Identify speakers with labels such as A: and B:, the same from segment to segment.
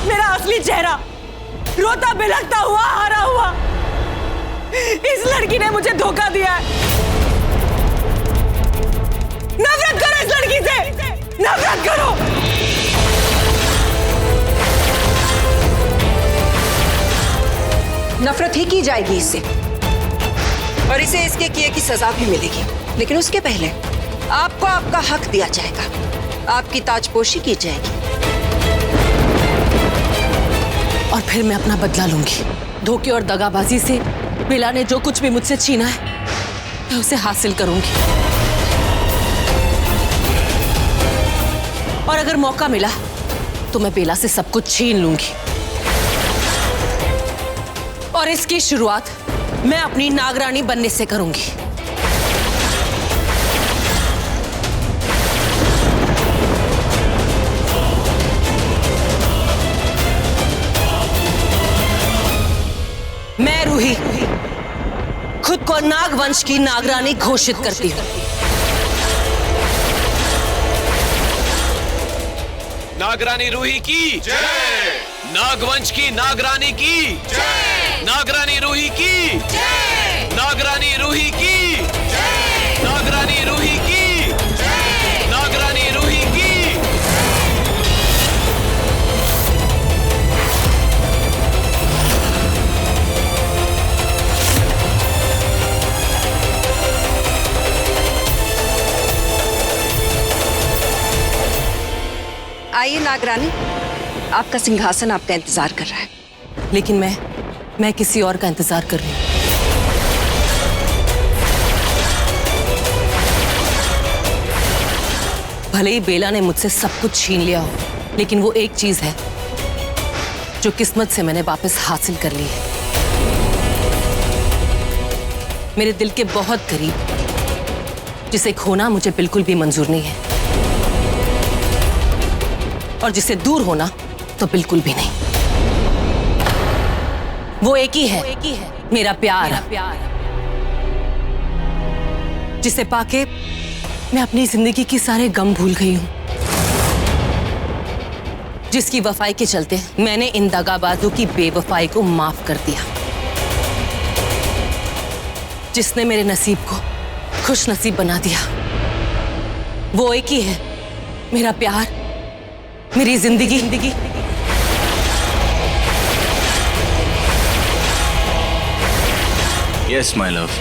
A: मेरा असली चेहरा, रोता बिलखता हुआ, हारा हुआ। इस लड़की ने मुझे धोखा दिया है। नफरत करो इस लड़की से, नफरत करो।
B: नफरत ही की जाएगी इससे, और इसे इसके किए की सजा भी मिलेगी। लेकिन उसके पहले आपको आपका हक दिया जाएगा, आपकी ताजपोशी की जाएगी,
A: और फिर मैं अपना बदला लूंगी। धोखे और दगाबाजी से बेला ने जो कुछ भी मुझसे छीना है, मैं उसे हासिल करूंगी। और अगर मौका मिला तो मैं बेला से सब कुछ छीन लूंगी। और इसकी शुरुआत मैं अपनी नागरानी बनने से करूंगी। मैं रूही खुद को नागवंश की नागरानी घोषित करती हूँ।
C: नागरानी रूही की जय। नागवंश की नागरानी की जय। नागरानी रूही की जय। नागरानी रूही की जय। नागरानी रूही की जय। नागरानी रूही की।
B: आइए नागरानी, आपका सिंहासन आपका इंतजार कर रहा है।
A: लेकिन मैं किसी और का इंतजार कर रही हूँ। भले ही बेला ने मुझसे सब कुछ छीन लिया हो, लेकिन वो एक चीज है जो किस्मत से मैंने वापस हासिल कर ली है। मेरे दिल के बहुत करीब, जिसे खोना मुझे बिल्कुल भी मंजूर नहीं है, और जिसे दूर होना तो बिल्कुल भी नहीं। वो एक ही है, मेरा प्यार, जिसे पाके मैं अपनी जिंदगी की सारे गम भूल गई हूं। जिसकी वफाई के चलते मैंने इन दगाबाजों की बेवफाई को माफ कर दिया। जिसने मेरे नसीब को खुश नसीब बना दिया। वो एक ही है, मेरा प्यार, मेरी जिंदगी।
D: Yes, my love.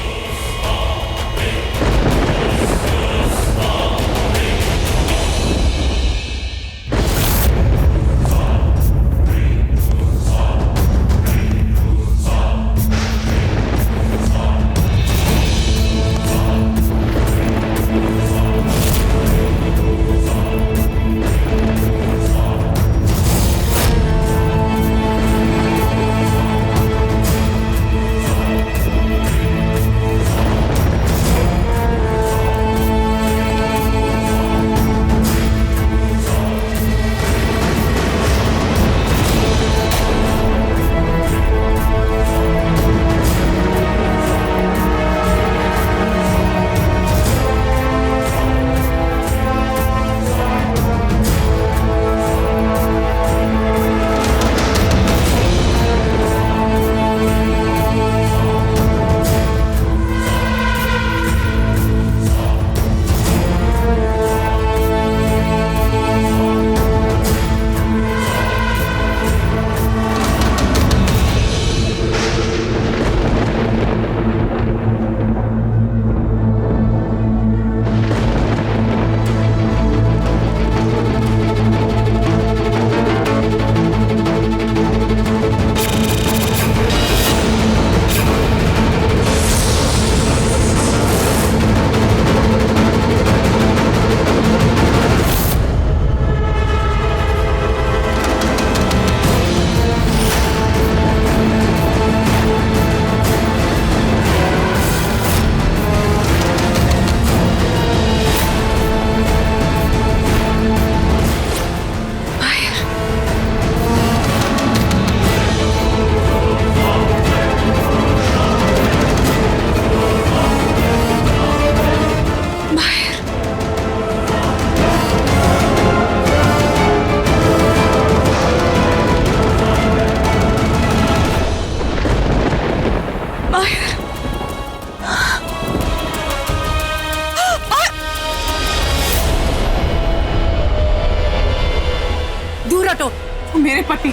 D: मेरे पति,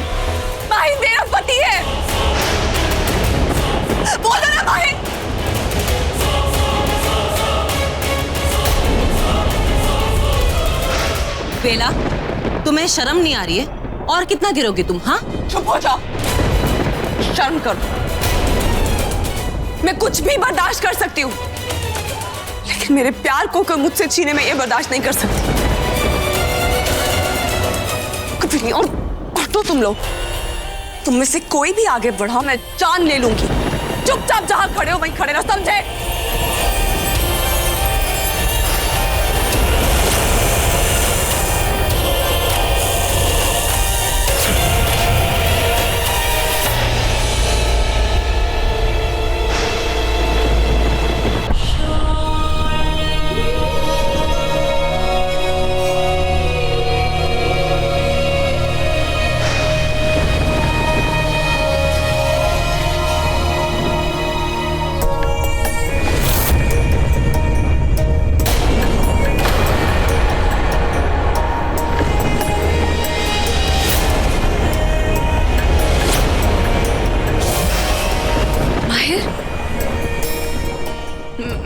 D: माहिर मेरा पति है। बोलो ना माहिर।
A: बेला, तुम्हें शर्म नहीं आ रही है? और कितना गिरोगी तुम? हाँ,
D: चुप हो जाओ, शर्म करो। मैं कुछ भी बर्दाश्त कर सकती हूँ, लेकिन मेरे प्यार को कोई मुझसे छीने में ये बर्दाश्त नहीं कर सकती कभी नहीं। और हटो तुम लोग, तुम में से कोई भी आगे बढ़ा मैं जान ले लूंगी। चुपचाप जहां खड़े हो वहीं खड़े रहो, समझे?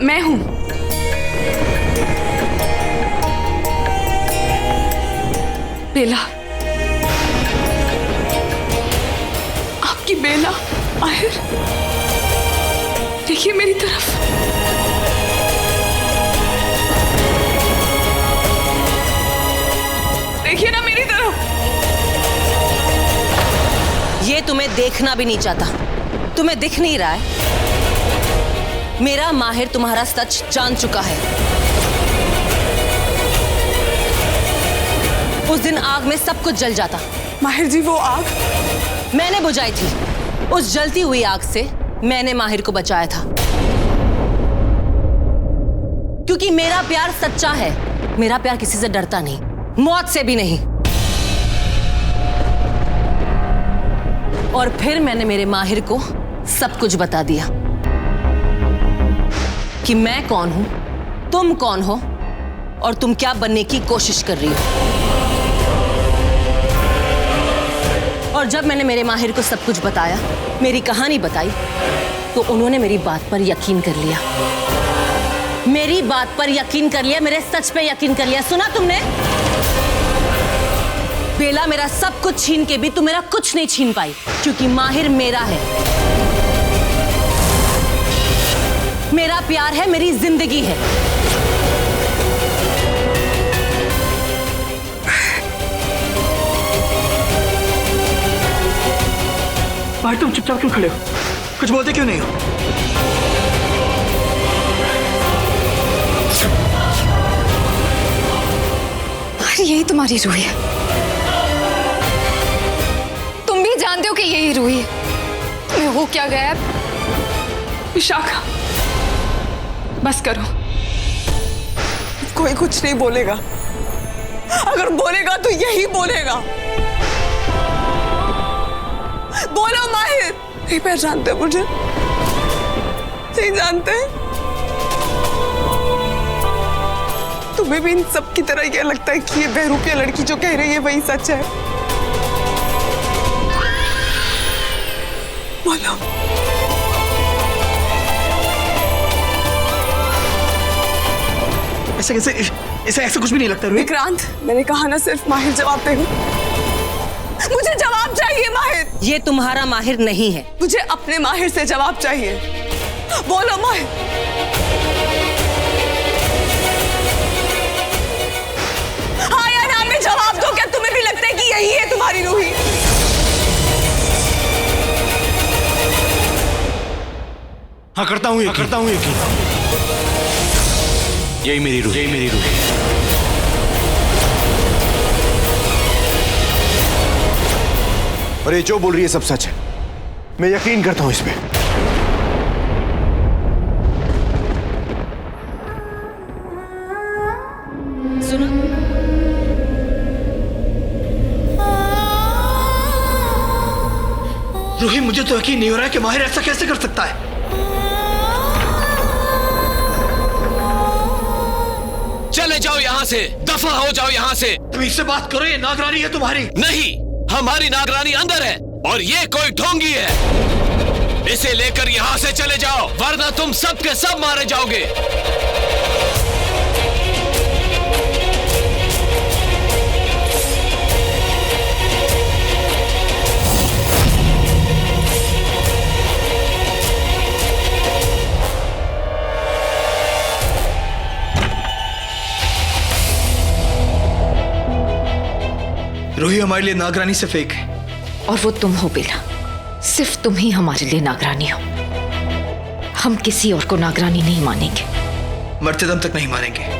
D: मैं हूं। बेला, आपकी बेला। माहिर, देखिए मेरी तरफ। देखिए ना मेरी तरफ।
A: ये तुम्हें देखना भी नहीं चाहता। तुम्हें दिख नहीं रहा है? मेरा माहिर तुम्हारा सच जान चुका है। उस दिन आग में सब कुछ जल जाता।
D: माहिर जी, वो आग
A: मैंने बुझाई थी। उस जलती हुई आग से मैंने माहिर को बचाया था, क्योंकि मेरा प्यार सच्चा है। मेरा प्यार किसी से डरता नहीं, मौत से भी नहीं। और फिर मैंने मेरे माहिर को सब कुछ बता दिया कि मैं कौन हूं, तुम कौन हो और तुम क्या बनने की कोशिश कर रही हो। और जब मैंने मेरे माहिर को सब कुछ बताया, मेरी कहानी बताई, तो उन्होंने मेरी बात पर यकीन कर लिया। मेरी बात पर यकीन कर लिया, मेरे सच पे यकीन कर लिया। सुना तुमने? बेला, मेरा सब कुछ छीन के भी तुम मेरा कुछ नहीं छीन पाई, क्योंकि माहिर मेरा है। मेरा प्यार है, मेरी जिंदगी है।
E: माहिर, तुम चुपचाप क्यों खड़े हो? कुछ बोलते क्यों नहीं हो?
D: अरे यही तुम्हारी रूह है। तुम भी जानते हो कि यही रूह है। तुम्हें हो क्या गया है? विशाखा, बस करो। कोई कुछ नहीं बोलेगा। अगर बोलेगा तो यही बोलेगा। बोलो माहिर। नहीं पहचानते मुझे? नहीं जानते? तुम्हें भी इन सब की तरह यह लगता है कि ये बहरूपिया लड़की जो कह रही है वही सच है? बोलो।
E: ऐसे कैसे? ऐसा कुछ भी नहीं लगता।
D: विक्रांत, मैंने कहा ना सिर्फ माहिर जवाब देगा। मुझे जवाब चाहिए माहिर।
A: ये तुम्हारा माहिर नहीं है।
D: मुझे अपने माहिर से जवाब चाहिए। बोलो माहिर। हाँ या ना में जवाब दो। क्या तुम्हें भी लगता है कि यही है तुम्हारी रूही?
E: हाँ, करता हूँ यकीन। यही मेरी रूह है।
F: और ये जो बोल रही है सब सच है। मैं यकीन करता हूं इस पे।
A: सुनो,
E: रूही, मुझे तो यकीन नहीं हो रहा है कि माहिर ऐसा कैसे कर सकता है।
C: चले जाओ यहाँ से, दफा हो जाओ यहाँ से।
E: तुम इससे बात करो, ये नागरानी है तुम्हारी।
C: नहीं, हमारी नागरानी अंदर है और ये कोई ढोंगी है। इसे लेकर यहां से चले जाओ, वरना तुम सब के सब मारे जाओगे।
E: रूही हमारे लिए नागरानी से फेक है।
G: और वो तुम हो बेला, सिर्फ तुम ही हमारे लिए नागरानी हो। हम किसी और को नागरानी नहीं मानेंगे,
E: मरते दम तक नहीं मानेंगे।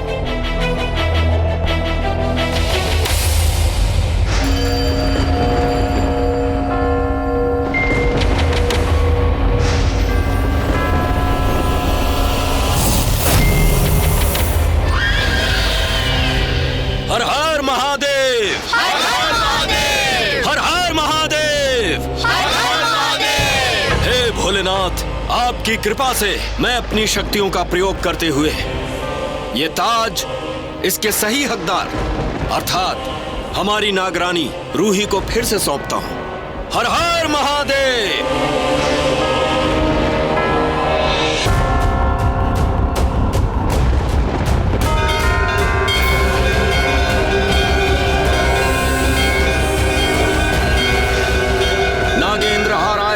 C: हर हर महादेव, हर हर महादेव, हर हर महादेव, हर हर महादेव। हे भोलेनाथ, आपकी कृपा से मैं अपनी शक्तियों का प्रयोग करते हुए ये ताज इसके सही हकदार अर्थात हमारी नागरानी रूही को फिर से सौंपता हूं। हर हर महादेव।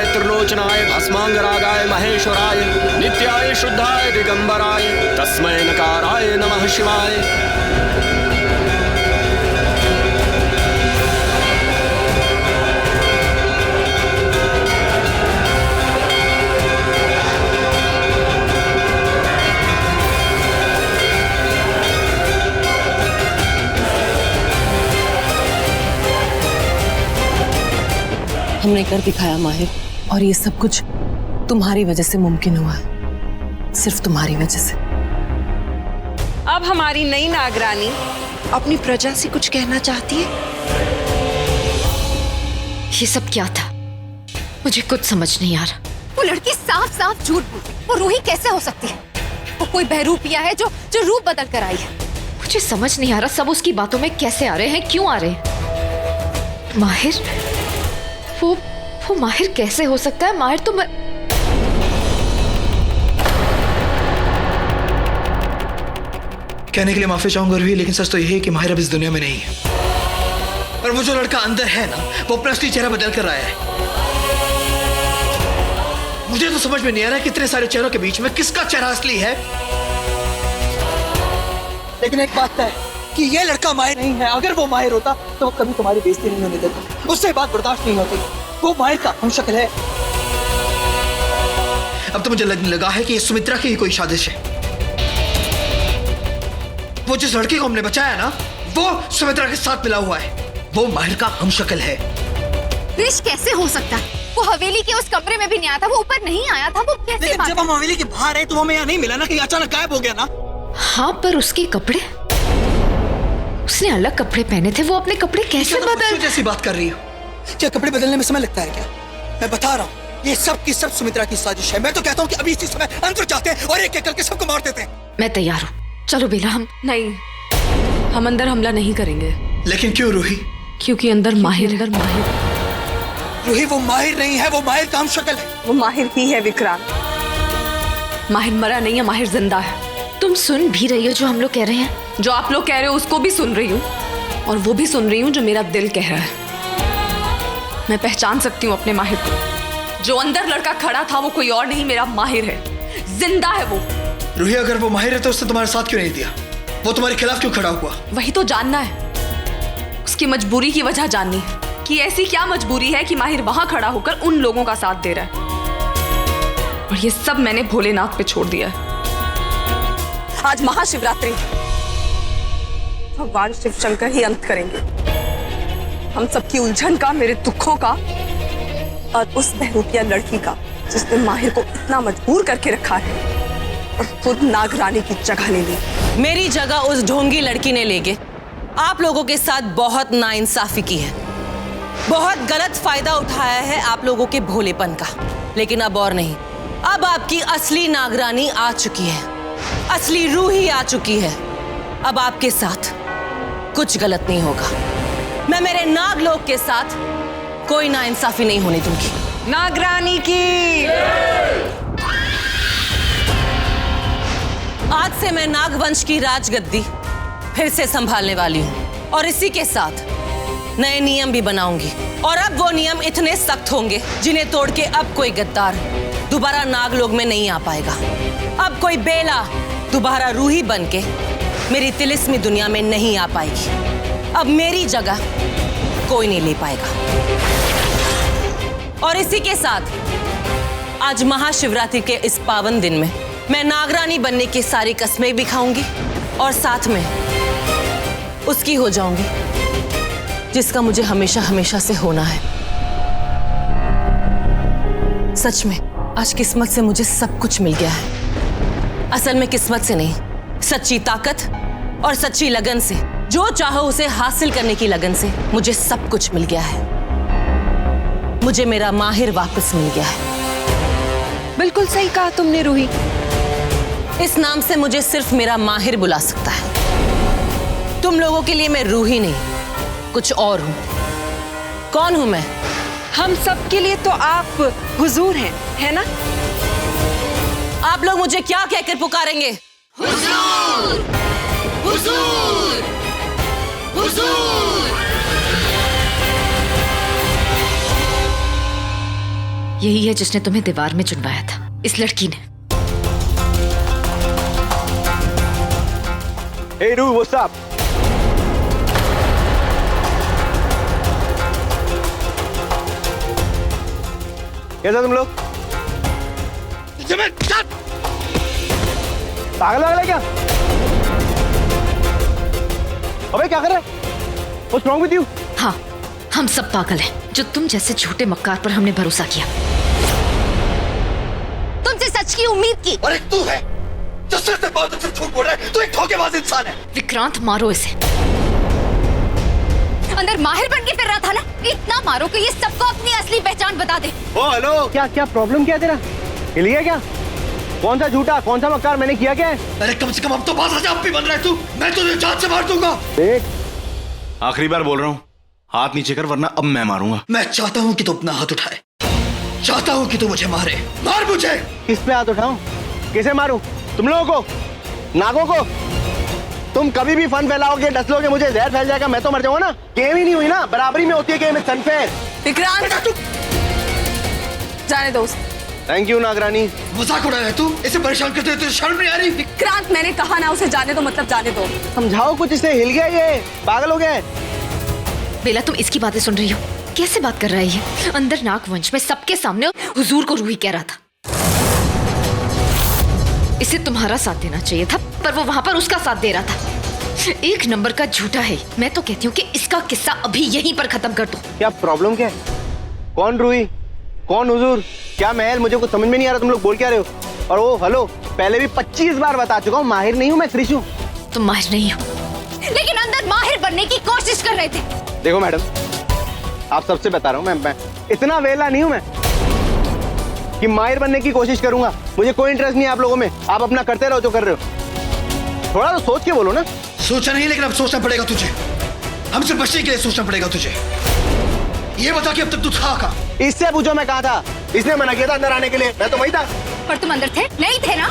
C: त्रिलोचनाय भस्मांगरागाय महेश्वराय नित्याय शुद्धाय दिगंबराय तस्मै नकाराय नमः शिवाय।
A: हमने कर दिखाया माहिर, और ये सब कुछ तुम्हारी वजह से मुमकिन हुआ है, सिर्फ तुम्हारी वजह से।
B: अब हमारी नई नागरानी अपनी प्रजा से कुछ कहना चाहती है।
G: ये सब क्या था? मुझे कुछ समझ नहीं आ रहा।
H: वो लड़की साफ साफ झूठ बोलती। वो रूही कैसे हो सकती है? वो कोई बहरूपिया है जो रूप बदल कर आई है।
G: मुझे समझ नहीं आ रहा सब उसकी बातों में कैसे आ रहे हैं, क्यों आ रहे हैं। माहिर, वो माहिर कैसे हो सकता है? माहिर तो
E: कहने के लिए माफी चाहूंगा रूही, लेकिन सच तो यही है कि माहिर अब इस दुनिया में नहीं है। और वो जो लड़का अंदर है ना, वो अपना असली चेहरा बदल कर आया है। मुझे तो समझ में नहीं आ रहा है कितने सारे चेहरों के बीच में किसका चेहरा असली है।
I: लेकिन एक बात है कि ये लड़का माहिर नहीं है। अगर वो माहिर होता तो वो कभी तुम्हारी बेइज्जती नहीं होने देता। उससे बात बर्दाश्त नहीं होती। वो माहिर का हमशक्ल है।
E: अब तो मुझे लगने लगा है कि ये सुमित्रा की ही कोई साजिश है। वो जिस लड़की को हमने बचाया ना, वो सुमित्रा के साथ मिला हुआ है। वो माहिर का हमशक्ल है।
H: रिश कैसे हो सकता है? वो हवेली के उस कमरे में भी नहीं आया था, वो ऊपर नहीं आया था। वो कैसे?
I: लेकिन जब हम हवेली के बाहर आए तो हमें यहाँ नहीं मिला ना, कि अचानक गायब हो गया ना।
G: हाँ, पर उसके कपड़े, उसने अलग कपड़े पहने थे। वो अपने कपड़े कैसे बदल?
E: जैसी बात कर रही हो।
I: क्या कपड़े बदलने में समय लगता है क्या? मैं बता रहा हूँ, ये सब की सब सुमित्रा की साजिश है। मैं तो कहता हूँ कि अभी इसी समय अंदर जाते हैं और एक एक करके सबको मार देते हैं।
G: मैं तैयार हूँ, चलो बेला। हम
D: नहीं, हम अंदर हमला नहीं करेंगे।
E: लेकिन क्यों रूही?
D: क्योंकि अंदर माहिर
I: रूही वो माहिर नहीं है, वो माहिर का हमशक्ल है।
D: वो माहिर ही है विक्रांत। माहिर मरा नहीं है, माहिर जिंदा है।
G: तुम सुन भी रही हो जो हम लोग कह रहे हैं?
D: जो आप लोग कह रहे हो उसको भी सुन रही हूँ, और वो भी सुन रही हूँ जो मेरा दिल कह रहा है। मैं पहचान सकती हूँ अपने माहिर को। जो अंदर लड़का खड़ा था वो कोई और नहीं, मेरा माहिर है। जिंदा है वो।
E: रूही, अगर वो माहिर है तो उसने तुम्हारे साथ क्यों नहीं दिया? वो तुम्हारे खिलाफ क्यों खड़ा हुआ?
D: वही तो जानना है। उसकी मजबूरी की वजह जाननी है कि ऐसी क्या मजबूरी है कि माहिर वहां खड़ा होकर उन लोगों का साथ दे रहा है। और ये सब मैंने भोलेनाथ पे छोड़ दिया है। आज महाशिवरात्रि, भगवान शिव शंकर ही अंत करेंगे हम सबकी उलझन का, मेरे दुखों का, और उस बहरूपिया लड़की का जिसने माहिर को इतना मजबूर करके रखा है और खुद नागरानी की जगह ले ली।
A: मेरी जगह उस ढोंगी लड़की ने लेके आप लोगों के साथ बहुत नाइंसाफी की है, बहुत गलत फायदा उठाया है आप लोगों के भोलेपन का। लेकिन अब और नहीं, अब आपकी असली नागरानी आ चुकी है, असली रूही आ चुकी है। अब आपके साथ कुछ गलत नहीं होगा। मैं मेरे नागलोक के साथ कोई नाइंसाफी नहीं होनी तुमकी।
B: नागरानी की।
A: आज से मैं नागवंश की राजगद्दी फिर से संभालने वाली हूँ और इसी के साथ नए नियम भी बनाऊंगी। और अब वो नियम इतने सख्त होंगे जिन्हें तोड़ के अब कोई गद्दार दोबारा नागलोक में नहीं आ पाएगा। अब कोई बेला दोबारा रूही बनके मेरी तिलिस्मी दुनिया में नहीं आ पाएगी। अब मेरी जगह कोई नहीं ले पाएगा। और इसी के साथ आज महाशिवरात्रि के इस पावन दिन में मैं नागरानी बनने की सारी कस्में भी खाऊंगी और साथ में उसकी हो जाऊंगी जिसका मुझे हमेशा हमेशा से होना है। सच में आज किस्मत से मुझे सब कुछ मिल गया है। असल में किस्मत से नहीं, सच्ची ताकत और सच्ची लगन से, जो चाहो उसे हासिल करने की लगन से मुझे सब कुछ मिल गया है। मुझे मेरा माहिर वापस मिल गया है।
B: बिल्कुल सही कहा तुमने रूही।
A: इस नाम से मुझे सिर्फ मेरा माहिर बुला सकता है। तुम लोगों के लिए मैं रूही नहीं, कुछ और हूं। कौन हूं मैं?
B: हम सब के लिए तो आप हुजूर हैं, है ना?
A: आप लोग मुझे क्या कहकर पुकारेंगे? हुजूर! हुजूर! हुजूर!
G: यही है जिसने तुम्हें दीवार में चुनवाया था, इस लड़की ने।
F: Hey, Ru, what's up? कैसा तुम लोग? पागल वागल है क्या? अबे क्या कर रहा है? What's wrong with you?
G: हाँ, हम सब पागल हैं, जो तुम जैसे झूठे मक्कार पर हमने भरोसा किया।
H: तुमसे सच की उम्मीद की।
E: और एक तू है जो सिर से बहुत से झूठ बोल रहा है। तू एक धोखेबाज इंसान है।
G: विक्रांत, मारो इसे।
H: अंदर माहिर बन के फिर रहा था ना, इतना मारो कि ये सबको अपनी असली पहचान बता दे।
F: ओ हेलो, क्या प्रॉब्लम क्या तेरा? हिल गया क्या? कौन सा झूठा, कौन सा मक्कार, मैंने किया क्या है?
E: अरे कम से कम अब तो बात आज भी बन रहा है तू। मैं तुझे जान से मार दूंगा।
F: देख,
J: आखिरी बार बोल रहा हूँ, हाथ नीचे कर वरना अब मैं मारूंगा।
E: मैं चाहता हूँ कि तू अपना हाथ उठाए, चाहता हूँ कि तू मुझे मारे। मार मुझे।
F: किस पे हाथ उठाऊं? किसे मारूं? तुम लोगों को, नागों को? तुम कभी भी फन फैलाओगे, डस लोगे, मुझे जहर फैल जाएगा, मैं तो मर जाऊंगा ना। गेम ही नहीं हुई ना, बराबरी में होती है गेम, इट्स अनफेयर।
D: विक्रांत, जाने दो उसे।
F: थैंक यू नागरानी।
E: मजाक उड़ा रहा है तू? इसे परेशान करते हुए तुझे शर्म नहीं आ रही?
D: विक्रांत, मैंने कहा ना उसे जाने दो, मतलब जाने दो।
F: समझाओ कुछ इसे, हिल गया ये, पागल हो गया है।
G: बेला, तुम इसकी बातें सुन रही हो? कैसे बात कर रहा है ये? अंदर नागवंश में सबके सामने हुजूर को रूही कह रहा था। इसे तुम्हारा साथ देना चाहिए था, पर वो वहां पर उसका साथ दे रहा था। एक नंबर का झूठा है। मैं तो कहती हूँ कि इसका किस्सा अभी यहीं पर खत्म कर दो।
F: क्या प्रॉब्लम क्या है? कौन रूही, कौन हुजूर, क्या महल? मुझे कुछ समझ में नहीं आ रहा, तुम लोग बोल क्या रहे हो? और वो हेलो, पहले भी 25 बार बता चुका हूँ, माहिर नहीं हूँ मैं, क्रिश हूँ।
G: तुम माहिर नहीं हो,
H: लेकिन अंदर माहिर बनने की कोशिश कर रहे थे।
F: देखो मैडम, आप सबसे बता रहा हूँ, मैं इतना वेला नहीं हूँ मैं कि माहिर बनने की कोशिश करूंगा। मुझे कोई इंटरेस्ट नहीं है आप लोगों में। आप अपना करते रहो जो कर रहे हो। थोड़ा तो सोच के बोलो ना।
E: सोचा नहीं, लेकिन अब सोचना पड़ेगा तुझे। हमसे बचने के लिए सोचना पड़ेगा तुझे। ये बता कि अब तक तू था कहाँ?
F: इससे पूछो मैं कहाँ था। इसने मना किया था अंदर आने के लिए, मैं तो वही था।
H: पर तुम अंदर थे नहीं थे ना?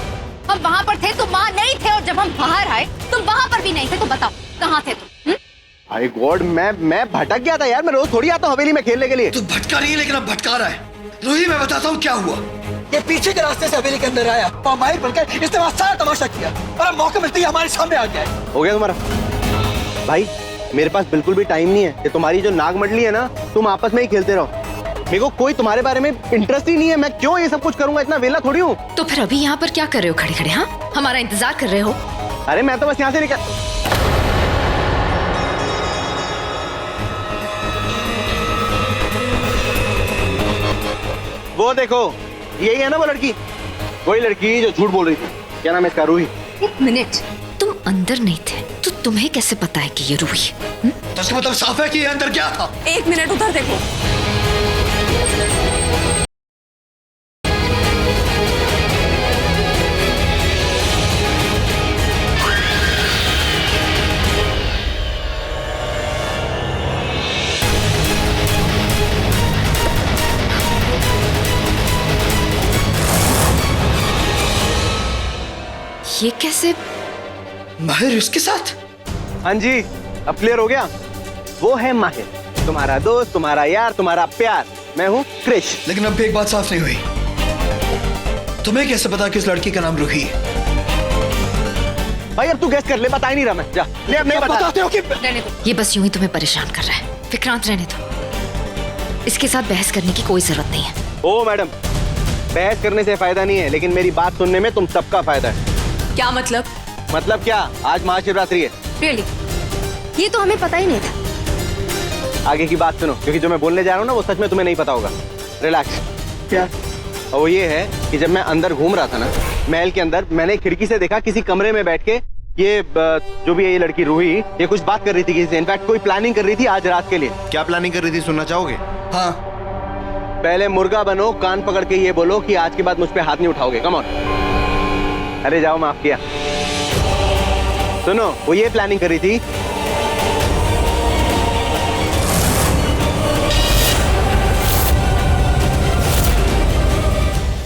H: हम वहाँ पर थे, तुम वहाँ नहीं थे, और जब हम बाहर आए तुम वहाँ पर भी नहीं थे। तो बताओ कहाँ थे तुम?
F: अरे गॉड, मैं भटक गया था यार। मैं रोज थोड़ी आता हूँ हवेली में खेलने के लिए।
E: तू भटका नहीं है, लेकिन अब भटका रहा है। रूही, मैं बताता हूँ क्या हुआ। ये पीछे के रास्ते से हवेली के अंदर आया और माहिर बनकर इसने वहाँ सारा तमाशा किया, और अब मौका मिलते ही हमारे सामने आ गया है।
F: हो गया तुम्हारा? भाई मेरे पास बिल्कुल भी टाइम नहीं है। ये तुम्हारी जो नाग मंडली है ना, तुम आपस में ही खेलते रहो। मेरे को कोई तुम्हारे बारे में इंटरेस्ट ही नहीं है। मैं क्यों ये सब कुछ करूंगा? इतना वेला थोड़ी हूँ।
G: तो फिर अभी यहाँ पर क्या कर रहे हो खड़े खड़े? हाँ, हमारा इंतजार कर रहे हो?
F: अरे मैं तो बस यहाँ से निकल। वो देखो, यही है ना वो लड़की, वही लड़की जो झूठ बोल रही थी। क्या नाम है इसका? रूही।
H: एक मिनट,
G: तुम अंदर नहीं थे तो तुम्हें कैसे पता है कि ये रूही?
E: तो इसका मतलब साफ है कि ये अंदर क्या था।
D: एक मिनट उधर देखो।
G: से?
E: माहिर उसके साथ?
F: हाँ जी, अब क्लियर हो गया। वो है माहिर, तुम्हारा दोस्त, तुम्हारा यार, तुम्हारा प्यार। मैं हूँ क्रिश।
E: लेकिन अब भी एक बात साफ नहीं हुई, तुम्हें कैसे पता कि उस लड़की का नाम रूही है?
F: भाई अब तू गैस कर ले, बता ही नहीं रहा मैं। जा ले, अब नहीं
E: बताते हो कि
G: रहने दो, ये बस यूं ही तुम्हें परेशान कर रहा है। विक्रांत रहने दो, इसके साथ बहस करने की कोई जरूरत नहीं है।
F: ओ मैडम, बहस करने से फायदा नहीं है, लेकिन मेरी बात सुनने में तुम सबका फायदा है।
D: क्या मतलब?
F: मतलब क्या, आज महाशिवरात्रि है।
H: रियली? ये तो हमें पता ही नहीं था।
F: आगे की बात सुनो, क्योंकि जो मैं बोलने जा रहा हूँ ना वो सच में तुम्हें नहीं पता होगा। रिलैक्स।
E: क्या?
F: और वो ये है कि जब मैं अंदर घूम रहा था ना महल के अंदर, मैंने खिड़की से देखा किसी कमरे में बैठ के ये जो भी है ये लड़की रूही, ये कुछ बात कर रही थी किसी से। इनफैक्ट कोई प्लानिंग कर रही थी आज रात के लिए।
J: क्या प्लानिंग कर रही थी, सुनना चाहोगे?
E: हाँ।
F: पहले मुर्गा बनो, कान पकड़ के ये बोलो कि आज के बाद मुझ पे हाथ नहीं उठाओगे। Come on. अरे जाओ, माफ किया। सुनो, वो ये प्लानिंग कर रही थी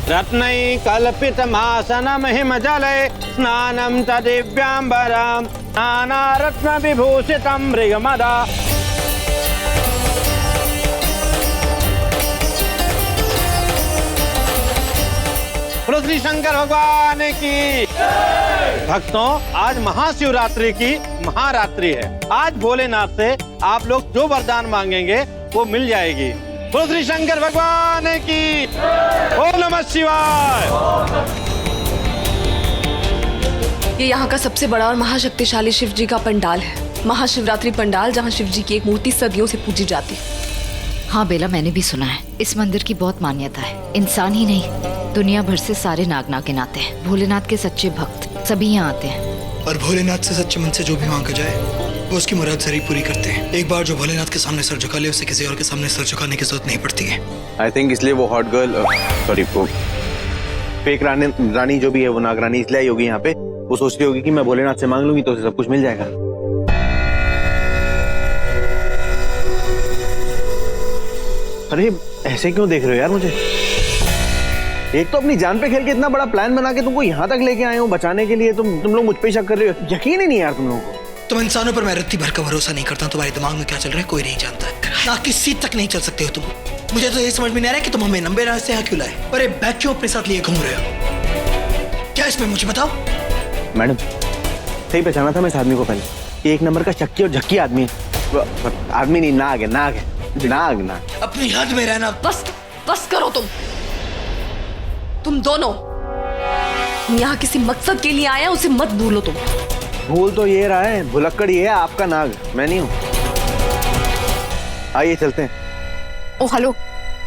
K: रत्नै कल्पितमासनम हिमजले स्नानं च दिव्याम्बरं नानारत्न विभूषितं मृगमदा। बोलो श्री शंकर भगवान की। भक्तों, आज महाशिवरात्रि की महारात्रि है। आज भोलेनाथ से आप लोग जो वरदान मांगेंगे वो मिल जाएगी। बोलो श्री शंकर भगवान की। ओम नमः शिवाय।
D: ये यहाँ का सबसे बड़ा और महाशक्तिशाली शिव जी का पंडाल है। महाशिवरात्रि पंडाल, जहाँ शिव जी की एक मूर्ति सदियों से पूजी जाती है।
G: हाँ बेला, मैंने भी सुना है इस मंदिर की बहुत मान्यता है। इंसान ही नहीं, दुनिया भर से सारे नाग नागिन आते हैं। भोलेनाथ के सच्चे भक्त सभी यहाँ आते हैं।
E: और भोलेनाथ से सच्चे मन से जो भी मांगा जाए वो उसकी मुराद जरूर पूरी करते हैं। एक बार जो भोलेनाथ के सामने सर झुका ले, उसे किसी और के सामने सर झुकाने की जरूरत नहीं पड़ती है।
F: आई थिंक इसलिए वो हॉट गर्ल, सॉरी वो फेक रानी जो भी है, वो नागरानी इसलिए आई होगी यहाँ पे। वो सोचती होगी कि मैं भोलेनाथ से मांग लूंगी तो उसे सब कुछ मिल जाएगा। अरे ऐसे क्यों देख रहे हो यार मुझे? एक तो अपनी जान पे खेल के इतना बड़ा प्लान बना के तुमको यहाँ तक लेके आए हो बचाने के लिए, तुम लोग मुझ पे शक कर रहे हो। यकीन ही नहीं यार तुम लोगों को।
E: तुम इंसानों पर मैं रत्ती भर का भरोसा नहीं करता। तुम्हारे दिमाग में क्या चल रहा है कोई नहीं जानता। नाक की सीट तक नहीं चल सकते हो तुम। मुझे तो ये समझ में नहीं आ रहा है कि तुम हमें लंबे रास्ते यहाँ क्यों लाए। अरे बैग क्यों अपने साथ लिए घूम रहे हो? क्या इसमें मुझे बताओ।
F: मैडम, सही पहचाना था मैं इस आदमी को पहले। ये एक नंबर का शक्की और झक्की आदमी है। आदमी नहीं, नाग है, नाग है, नाग नाग।
E: अपनी हद में रहना।
D: बस करो तुम दोनों यहाँ किसी मकसद के लिए आए हैं, उसे मत भूलो तुम।
F: भूल तो ये रहा है, भुलक्कड़ ये है आपका नाग, मैं नहीं हूँ। आइए चलते हैं।
H: ओ हेलो,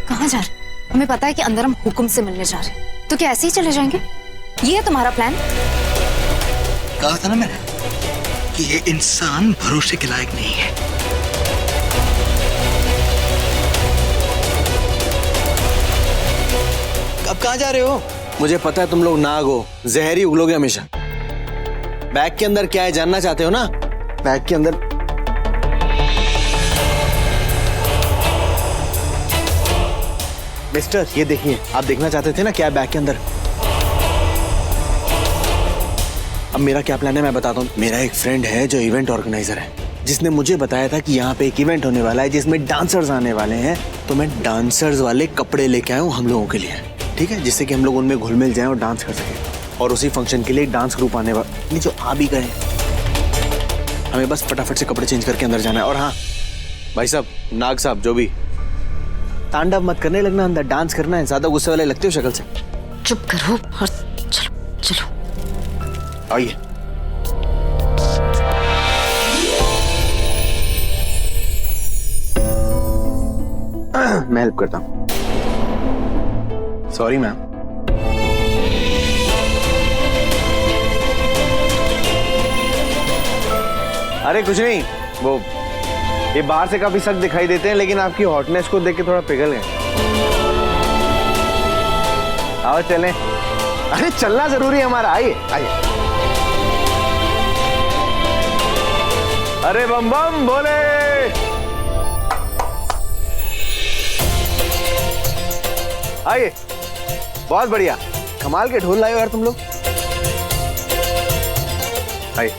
H: कहाँ जा रहे? हमें पता है कि अंदर हम हुक्म से मिलने जा रहे हैं, तो क्या ऐसे ही चले जाएंगे? ये है तुम्हारा प्लान?
E: कहा था ना मैंने कि ये इंसान भरोसे के लायक नहीं है। अब कहाँ जा रहे हो?
F: मुझे पता है तुम लोग नाग हो, जहरी उगलोगे हमेशा। बैग के अंदर क्या है जानना चाहते हो ना? बैग के अंदर मिस्टर, ये देखिए, आप देखना चाहते थे ना क्या है बैग के अंदर। अब मेरा क्या प्लान है मैं बताता हूँ। मेरा एक फ्रेंड है जो इवेंट ऑर्गेनाइजर है, जिसने मुझे बताया था कि यहाँ पे एक इवेंट होने वाला है जिसमें डांसर्स आने वाले हैं। तो मैं डांसर्स वाले कपड़े लेके आया हूँ हम लोगों के लिए, ठीक है, जिससे कि हम लोग उनमें घुल मिल जाएं और डांस कर सकें। और उसी फंक्शन के लिए एक डांस ग्रुप आने वाला, जो आ भी गए। हमें बस फटाफट से कपड़े चेंज करके अंदर जाना है। और हाँ भाई साहब, नाग साहब, जो भी, तांडव मत करने लगना, अंदर डांस करना है। ज्यादा गुस्से वाले लगते हो शक्ल से।
G: चुप करो और चलो।
F: आइए। मैं हेल्प करता हूँ। Sorry ma'am. अरे कुछ नहीं, वो ये बाहर से काफी सख्त दिखाई देते हैं, लेकिन आपकी हॉटनेस को देख के थोड़ा पिघल गए। आओ चलें। अरे चलना जरूरी है हमारा। आइए आइए। अरे बम बम बोले। आइए, बहुत बढ़िया, कमाल के ढोल लाए हो यार तुम लोग। आइए,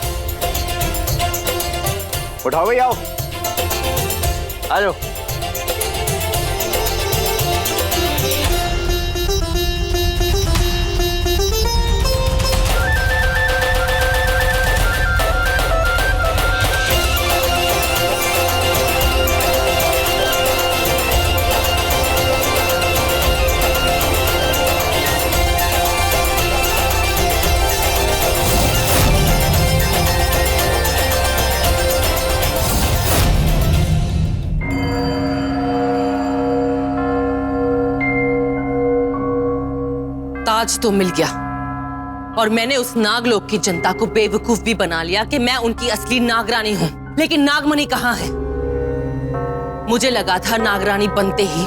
F: उठाओ भाई, आओ, आ जाओ।
A: ताज तो मिल गया और मैंने उस नागलोक की जनता को बेवकूफ भी बना लिया कि मैं उनकी असली नागरानी हूं। लेकिन नागमणि कहां है? मुझे लगा था नागरानी बनते ही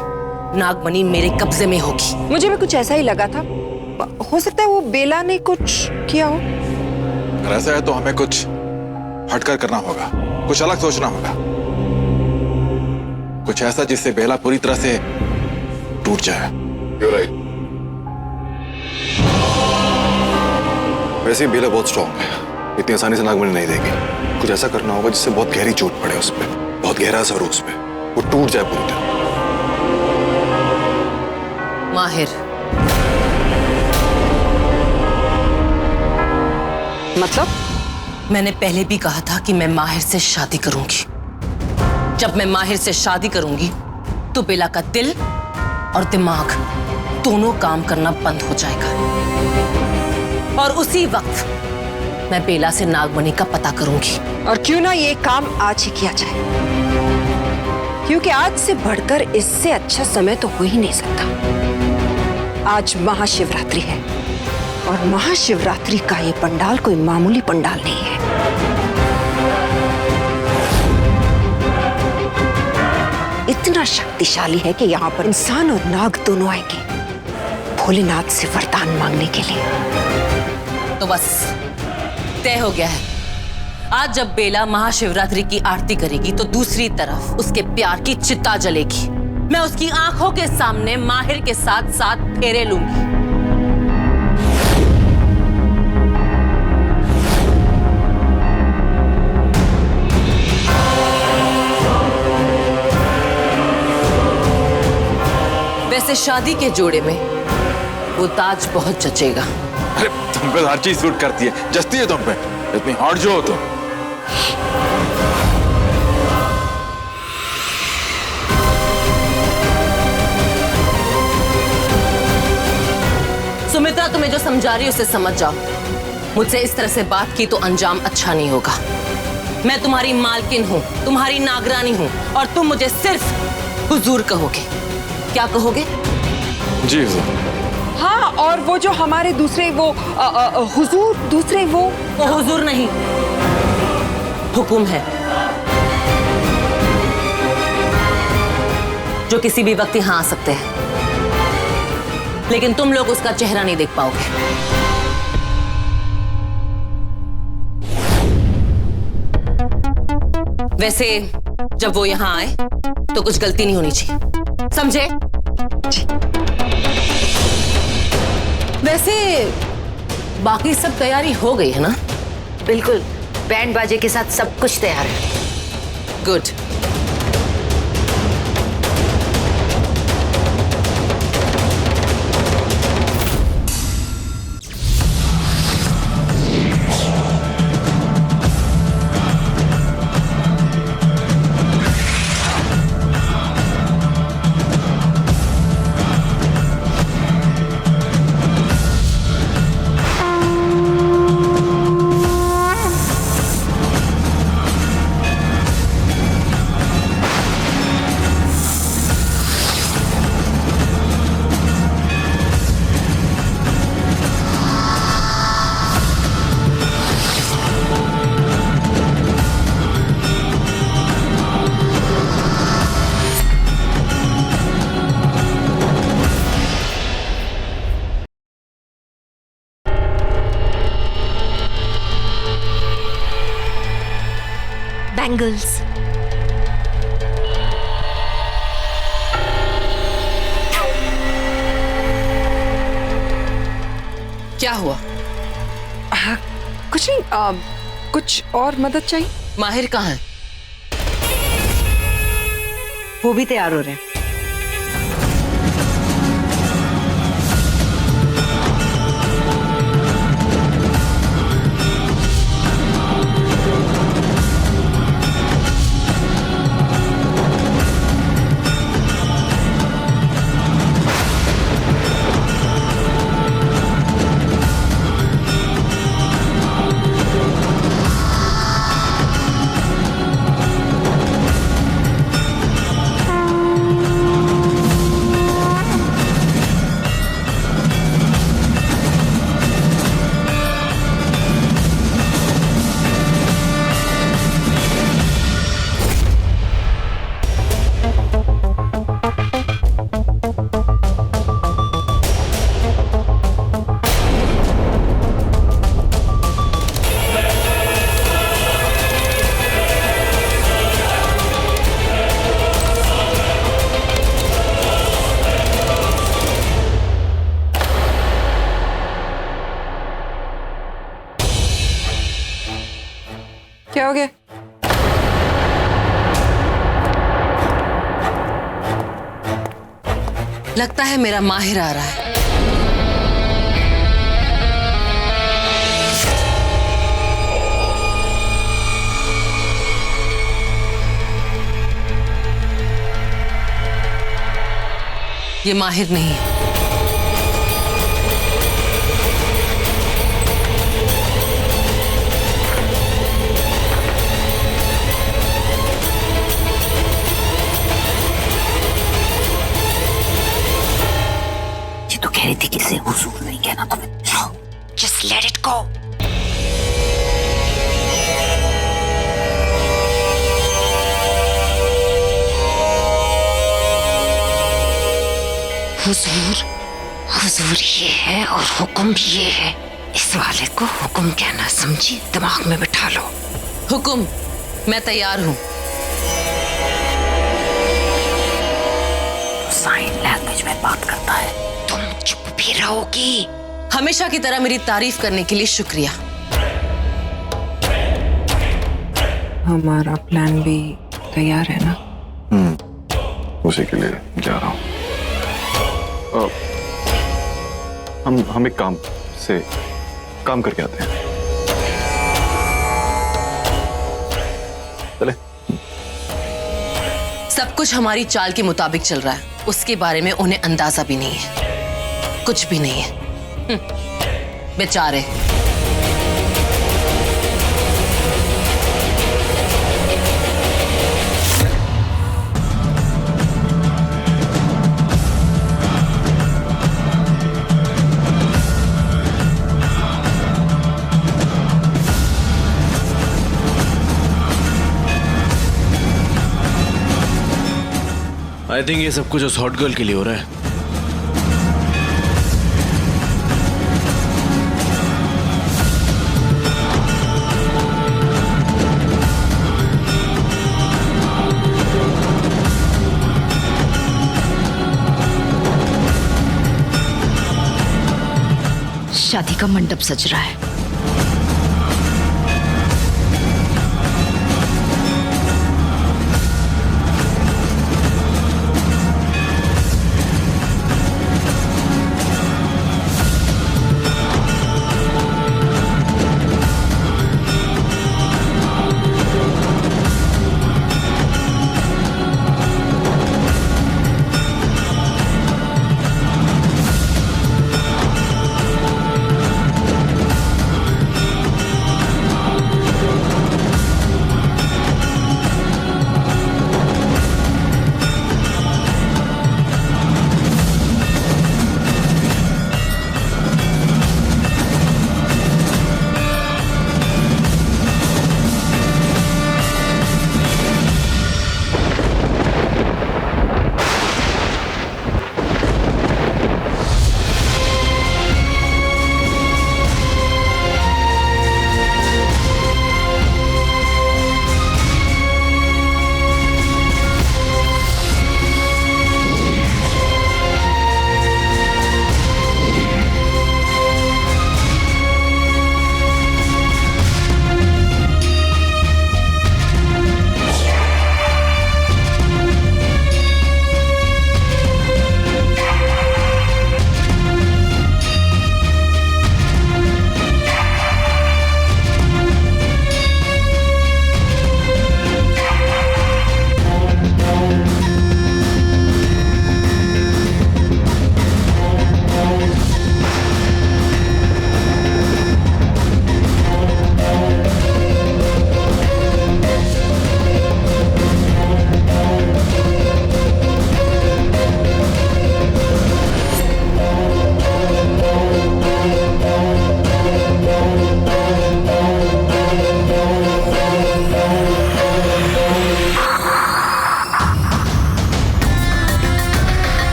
A: नागमणि मेरे कब्जे में होगी।
B: मुझे भी कुछ ऐसा ही लगा था। हो सकता है वो बेला ने कुछ किया हो।
L: अगर ऐसा है तो हमें कुछ हटकर करना होगा, कुछ अलग सोचना होगा, कुछ ऐसा जिससे बेला पूरी तरह से टूट जाए। You're right. वैसे ही बेला बहुत स्ट्रांग है, इतनी आसानी से नागमणि नहीं देगी। कुछ ऐसा करना होगा जिससे बहुत गहरी चोट पड़े उस पर, बहुत गहरा असर हो उस पर, वो टूट जाए पूरी तरह।
A: माहिर,
B: मतलब?
A: मैंने पहले भी कहा था कि मैं माहिर से शादी करूंगी। जब मैं माहिर से शादी करूंगी तो बेला का दिल और दिमाग दोनों काम करना बंद हो जाएगा और उसी वक्त मैं बेला से नागमणि का पता करूंगी।
B: और क्यों ना ये काम आज ही किया जाए, क्योंकि आज से बढ़कर इससे अच्छा समय तो हो ही नहीं सकता। आज महाशिवरात्रि है और महाशिवरात्रि का ये पंडाल कोई मामूली पंडाल नहीं है। इतना शक्तिशाली है कि यहाँ पर इंसान और नाग दोनों आएंगे भोलेनाथ से वरदान मांगने के लिए।
A: तो बस तय हो गया है। आज जब बेला महाशिवरात्रि की आरती करेगी तो दूसरी तरफ उसके प्यार की चिता जलेगी। मैं उसकी आंखों के सामने माहिर के साथ साथ फेरे लूंगी। वैसे शादी के जोड़े में वो ताज बहुत जचेगा।
L: अरे तुम पे हर चीज सूट करती है, जचती है तुम पे, इतनी हॉट जो हो तुम।
A: सुमित्रा, तुम्हें जो समझा रही उसे समझ जाओ। मुझसे इस तरह से बात की तो अंजाम अच्छा नहीं होगा। मैं तुम्हारी मालकिन हूँ, तुम्हारी नागरानी हूँ और तुम मुझे सिर्फ हुजूर कहोगे। क्या कहोगे?
L: जी हुजूर।
B: हाँ, और वो जो हमारे दूसरे वो हुजूर, दूसरे वो
A: हुजूर नहीं, हुकुम है जो किसी भी वक्त यहाँ आ सकते हैं, लेकिन तुम लोग उसका चेहरा नहीं देख पाओगे। वैसे जब वो यहाँ आए तो कुछ गलती नहीं होनी चाहिए, समझे? वैसे बाकी सब तैयारी हो गई है ना?
G: बिल्कुल, बैंड बाजे के साथ सब कुछ तैयार है।
A: गुड।
H: Bangles.
A: क्या हुआ?
B: कुछ नहीं, कुछ और मदद चाहिए?
A: माहिर कहाँ है?
B: वो भी तैयार हो रहे हैं। क्या हो गया?
A: लगता है मेरा माहिर आ रहा है। ये माहिर नहीं है।
B: थी किसे हुजूर नहीं कहना तुम्हें। Just let it go. हुजूर, हुजूर ये है और हुक्म भी ये है। इस वाले को हुक्म कहना समझी, दिमाग में बिठा लो।
A: हुक्म, मैं तैयार हूँ।
B: साइन लैंग्वेज में बात करता है। तुम चुप भी रहोगी?
A: हमेशा की तरह मेरी तारीफ करने के लिए शुक्रिया।
B: हमारा प्लान भी तैयार है ना?
L: उसी के लिए जा रहा हूँ। हम एक काम करके आते हैं। चले।
A: सब कुछ हमारी चाल के मुताबिक चल रहा है, उसके बारे में उन्हें अंदाजा भी नहीं है। कुछ भी नहीं है। बेचारे।
J: आई थिंक ये सब कुछ उस हॉट गर्ल के लिए हो रहा है।
G: शादी का मंडप सज रहा है।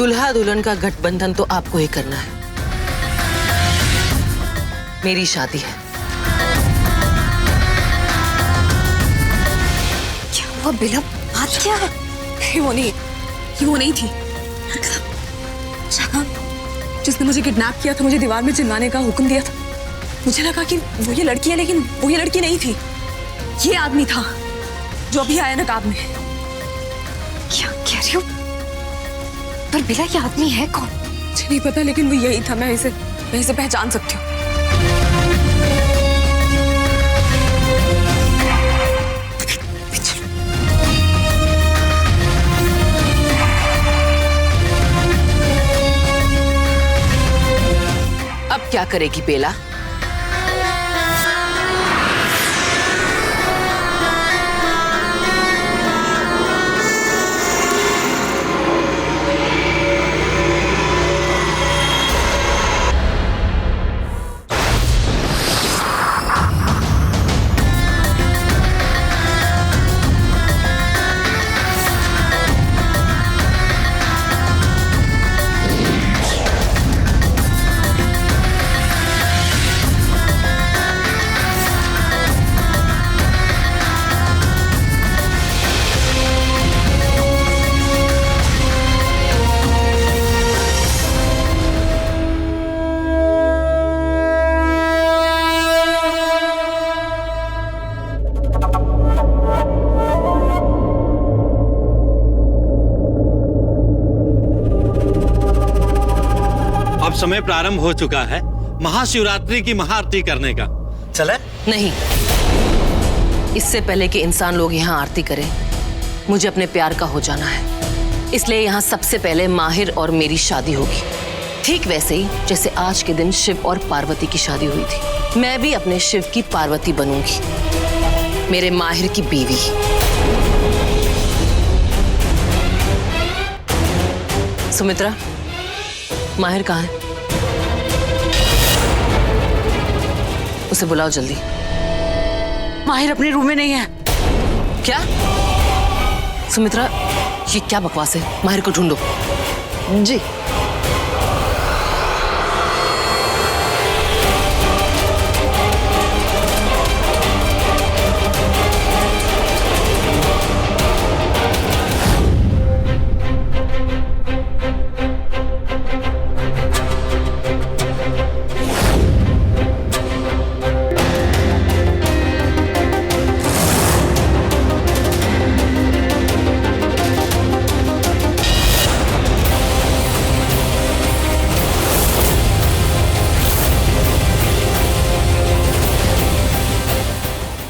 A: दुल्हा दुल्हन का गठबंधन तो आपको ही करना है। मेरी शादी है।
B: क्या हुआ बेला? बात क्या है?
D: वो नहीं थी। जिसने मुझे किडनैप किया था, मुझे दीवार में चिल्लाने का हुक्म दिया था, मुझे लगा कि वो ये लड़की है, लेकिन वो ये लड़की नहीं थी। ये आदमी था जो अभी आया नकाब में।
B: क्या कह रही हो? पर बेला ये आदमी है कौन?
D: मुझे नहीं पता, लेकिन वो यही था। मैं इसे पहचान सकती हूँ।
A: अब क्या करेगी बेला?
K: समय प्रारंभ हो चुका है महाशिवरात्रि की महाआरती करने का।
I: चले?
A: नहीं, इससे पहले कि इंसान लोग यहाँ आरती करें, मुझे अपने प्यार का हो जाना है। इसलिए यहाँ सबसे पहले माहिर और मेरी शादी होगी, ठीक वैसे ही जैसे आज के दिन शिव और पार्वती की शादी हुई थी। मैं भी अपने शिव की पार्वती बनूंगी, मेरे माहिर की बीवी। सुमित्रा, माहिर कहाँ है? उसे बुलाओ जल्दी।
B: माहिर अपने रूम में नहीं है।
A: क्या? सुमित्रा, ये क्या बकवास है? माहिर को ढूंढो।
B: जी।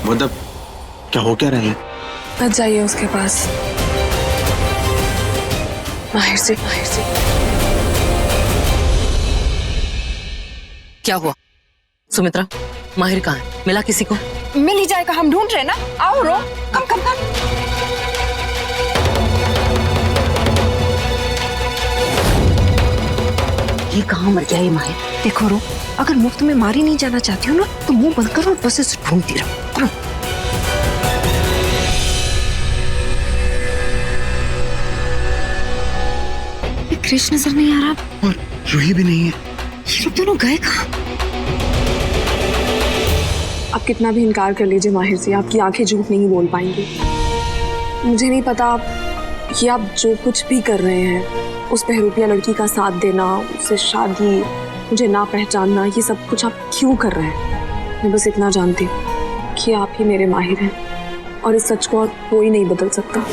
J: मतलब क्या हो क्या रहा है?
D: मत जाइए उसके पास। माहिर से।
A: क्या हुआ? सुमित्रा, माहिर कहाँ है? मिला किसी को?
B: मिल ही जाएगा, हम ढूंढ रहे ना। आओ रो, कम। ये कहाँ मर गया ये माहिर? देखो रो, अगर मुफ्त में मारी नहीं जाना चाहती हो ना, तो मुंह बंद करो और बस इसे ढूंढती रहो। कृष्ण नजर नहीं आ रहा
J: और रूही भी नहीं है।
B: ये लोग दोनों गए कहाँ?
D: आप कितना भी इनकार कर लीजिए माहिर से, आपकी आंखें झूठ नहीं बोल पाएंगी। मुझे नहीं पता कि आप जो कुछ भी कर रहे हैं, उस बहरूपिया लड़की का साथ देना, उससे शादी, मुझे ना पहचानना, ये सब कुछ आप क्यों कर रहे हैं? मैं बस इतना जानती हूँ कि आप ही मेरे माहिर हैं और इस सच को और कोई नहीं बदल सकता।